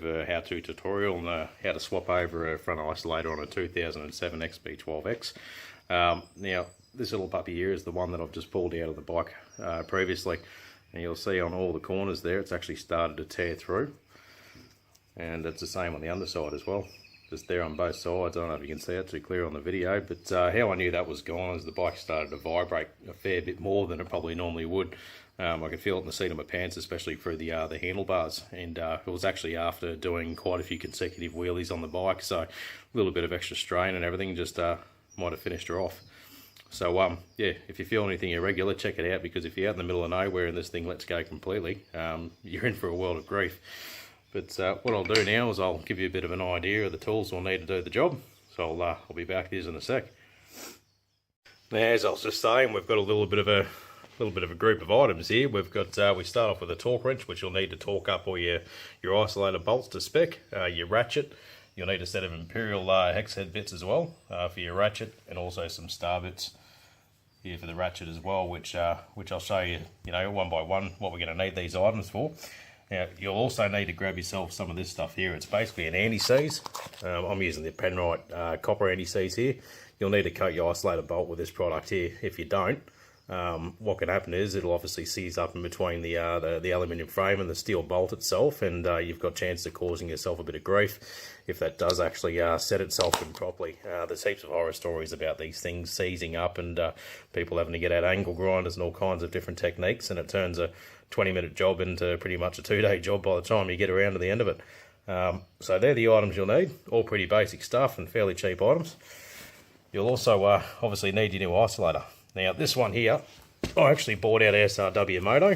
of a how-to tutorial on how to swap over a front isolator on a 2007 XB12X. Now, this little puppy here is the one that I've just pulled out of the bike previously, and you'll see on all the corners there it's actually started to tear through, and it's the same on the underside as well, just there on both sides. I don't know if you can see it too clear on the video, but how I knew that was gone is the bike started to vibrate a fair bit more than it probably normally would. I could feel it in the seat of my pants, especially through the handlebars, and it was actually after doing quite a few consecutive wheelies on the bike, so a little bit of extra strain and everything just might have finished her off. So yeah, if you feel anything irregular, check it out, because if you're out in the middle of nowhere and this thing lets go completely, you're in for a world of grief. But what I'll do now is I'll give you a bit of an idea of the tools we'll need to do the job. So I'll be back here in a sec. Now, as I was just saying, we've got a little bit of a group of items here. We've got we start off with a torque wrench, which you'll need to torque up all your isolator bolts to spec. Your ratchet, you'll need a set of Imperial hex head bits as well for your ratchet, and also some star bits here for the ratchet as well, which I'll show you, one by one what we're going to need these items for. Now, you'll also need to grab yourself some of this stuff here. It's basically an anti-seize. I'm using the Penrite copper anti-seize here. You'll need to coat your isolator bolt with this product here. If you don't, what can happen is it'll obviously seize up in between the aluminium frame and the steel bolt itself, and you've got a chance of causing yourself a bit of grief if that does actually set itself in properly. There's heaps of horror stories about these things seizing up, and people having to get out angle grinders and all kinds of different techniques, and it turns a 20-minute job into pretty much a 2-day job by the time you get around to the end of it. So they're the items you'll need, all pretty basic stuff and fairly cheap items. You'll also obviously need your new isolator. Now, this one here, I actually bought out SRW Moto.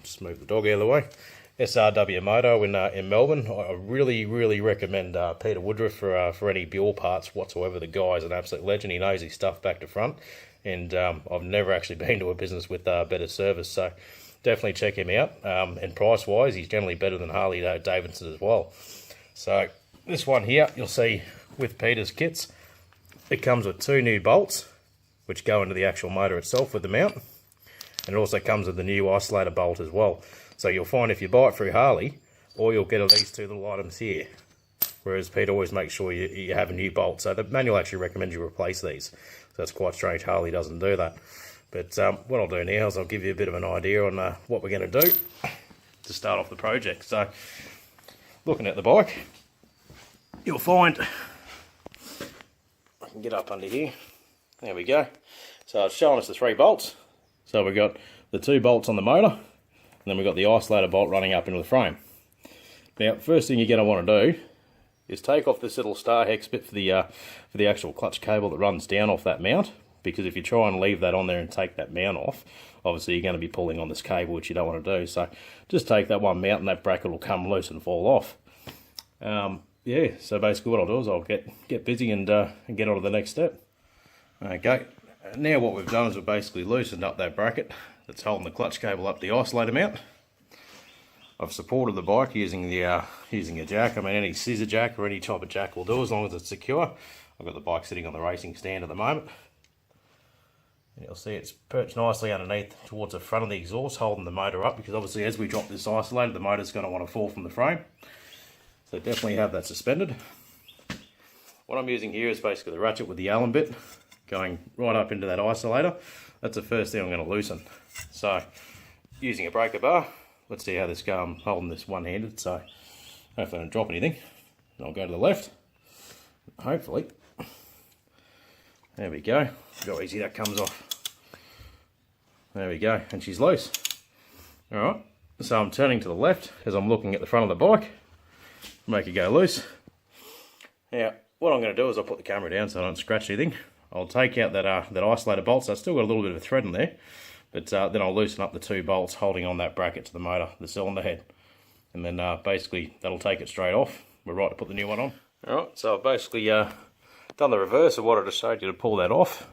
Just move the dog out of the way. SRW Moto in Melbourne. I really recommend Peter Woodruff for any Buell parts whatsoever. The guy's an absolute legend. He knows his stuff back to front, and I've never actually been to a business with better service, so definitely check him out. And price-wise, he's generally better than Harley Davidson as well. So this one here, you'll see with Peter's kits, it comes with 2 new bolts, which go into the actual motor itself with the mount, and it also comes with the new isolator bolt as well. So you'll find if you buy it through Harley, all you'll get are these 2 little items here, whereas Pete always makes sure you have a new bolt. So the manual actually recommends you replace these. So that's quite strange Harley doesn't do that. But what I'll do now is I'll give you a bit of an idea on what we're going to do to start off the project. So looking at the bike, you'll find, I can get up under here. There we go. So it's showing us the 3 bolts. So we've got the 2 bolts on the motor, and then we've got the isolator bolt running up into the frame. Now, first thing you're going to want to do is take off this little star hex bit for the actual clutch cable that runs down off that mount, because if you try and leave that on there and take that mount off, obviously you're going to be pulling on this cable, which you don't want to do. So just take that one mount and that bracket will come loose and fall off. Yeah, so basically what I'll do is I'll get busy and get on to the next step. Okay, now what we've done is we've basically loosened up that bracket that's holding the clutch cable up the isolator mount. I've supported the bike using a jack. I mean, any scissor jack or any type of jack will do as long as it's secure. I've got the bike sitting on the racing stand at the moment. You'll see it's perched nicely underneath towards the front of the exhaust, holding the motor up, because obviously as we drop this isolator, the motor's going to want to fall from the frame. So definitely have that suspended. What I'm using here is basically the ratchet with the Allen bit going right up into that isolator. That's the first thing I'm going to loosen. So using a breaker bar, let's see how this goes. I'm holding this one-handed, so hopefully I don't drop anything. And I'll go to the left, hopefully. There we go. Look how easy that comes off. There we go, and she's loose. Alright, so I'm turning to the left as I'm looking at the front of the bike. Make it go loose. Now, what I'm going to do is I'll put the camera down so I don't scratch anything. I'll take out that isolator bolt, so I've still got a little bit of a thread in there, but then I'll loosen up the 2 bolts holding on that bracket to the motor, the cylinder head, and then basically that'll take it straight off. We're right to put the new one on. Alright, so I've basically done the reverse of what I just showed you to pull that off.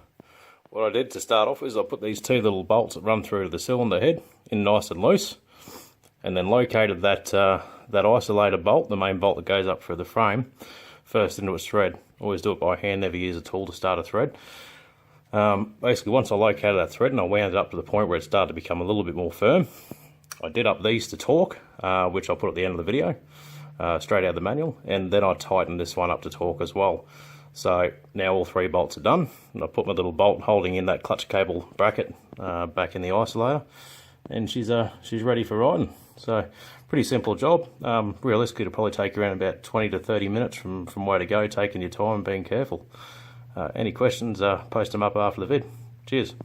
What I did to start off is I put these 2 little bolts that run through to the cylinder head in nice and loose, and then located that isolator bolt, the main bolt that goes up through the frame, first into its thread. Always do it by hand, never use a tool to start a thread. Basically, once I located that thread and I wound it up to the point where it started to become a little bit more firm, I did up these to torque, which I'll put at the end of the video, straight out of the manual, and then I tightened this one up to torque as well. So now all 3 bolts are done, and I put my little bolt holding in that clutch cable bracket back in the isolator, and she's ready for riding. So pretty simple job. Realistically, it'll probably take around about 20 to 30 minutes from way to go, taking your time and being careful. Any questions, post them up after the vid. Cheers.